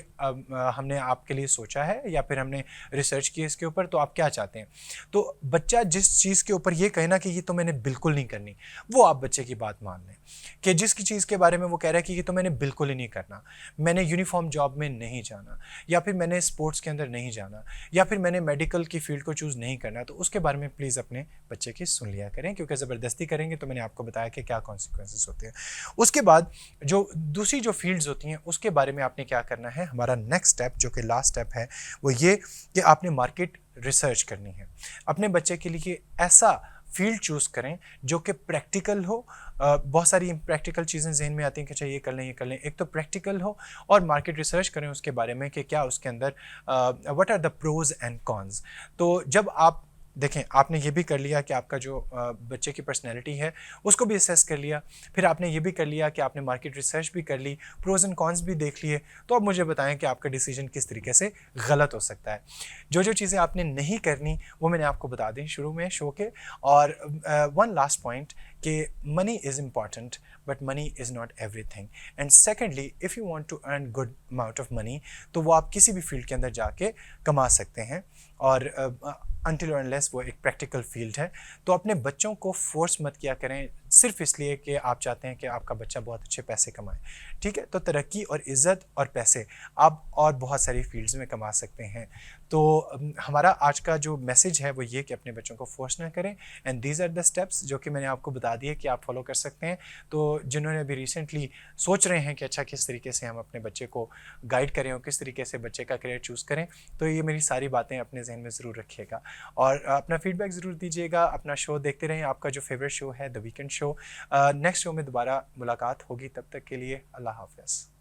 हमने आपके लिए सोचा है या फिर हमने रिसर्च की इसके ऊपर, तो आप क्या चाहते हैं। तो बच्चा जिस चीज़ के ऊपर ये कहना कि ये तो मैंने बिल्कुल नहीं करनी, वो आप बच्चे की बात मान लें कि जिसकी चीज़ के बारे में वो कह रहा है कि तो मैंने बिल्कुल ही नहीं करना, मैंने यूनिफॉर्म जॉब में नहीं जाना, या फिर मैंने स्पोर्ट्स के अंदर नहीं जाना, या फिर मैंने मेडिकल की फील्ड को चूज़ नहीं करना, तो उसके बारे में प्लीज़ अपने बच्चे की सुन लिया करें, क्योंकि ज़बरदस्ती करेंगे तो मैंने आपको बताया कि क्या कॉन्सिक्वेंसेस होते हैं। उसके बाद जो दूसरी जो फील्ड्स होती हैं उसके बारे में आपने क्या करना है, हमारा नेक्स्ट स्टेप जो कि लास्ट स्टेप है वो ये कि आपने मार्केट रिसर्च करनी है। अपने बच्चे के लिए ऐसा फील्ड चूज़ करें जो कि प्रैक्टिकल हो। बहुत सारी प्रैक्टिकल चीज़ें जहन में आती हैं कि अच्छा ये कर लें, ये कर लें। एक तो प्रैक्टिकल हो और मार्केट रिसर्च करें उसके बारे में कि क्या उसके अंदर what are the pros and cons. तो जब आप देखें, आपने ये भी कर लिया कि आपका जो बच्चे की पर्सनैलिटी है उसको भी असेस कर लिया, फिर आपने ये भी कर लिया कि आपने मार्केट रिसर्च भी कर ली, प्रोज एंड कॉन्स भी देख लिए, तो अब मुझे बताएं कि आपका डिसीजन किस तरीके से गलत हो सकता है। जो चीज़ें आपने नहीं करनी वो मैंने आपको बता दी शुरू में शो के। और वन लास्ट पॉइंट कि money is important but money is not everything. And secondly, if you want to earn good amount of money तो वो आप किसी भी फील्ड के अंदर जाके कमा सकते हैं, और अनटिल और अनलेस वो एक प्रैक्टिकल फील्ड है। तो अपने बच्चों को फोर्स मत किया करें सिर्फ इसलिए कि आप चाहते हैं कि आपका बच्चा बहुत अच्छे पैसे कमाए। ठीक है, तो तरक्की और इज़्ज़त और पैसे आप और बहुत सारी फील्ड्स में कमा सकते हैं। तो हमारा आज का जो मैसेज है वो ये कि अपने बच्चों को फोर्स ना करें, and these are the steps जो कि मैंने आपको बता दिए कि आप फॉलो कर सकते हैं। तो जिन्होंने अभी रिसेंटली सोच रहे हैं कि अच्छा किस तरीके से हम अपने बच्चे को गाइड करें और किस तरीके से बच्चे का करियर चूज़ करें, तो ये मेरी सारी बातें अपने जहन में ज़रूर रखिएगा और अपना फीडबैक ज़रूर दीजिएगा। अपना शो देखते रहें, आपका जो फेवरेट शो है the weekend show. Next show में दोबारा मुलाकात होगी, तब तक के लिए अल्लाह हाफ़िज़।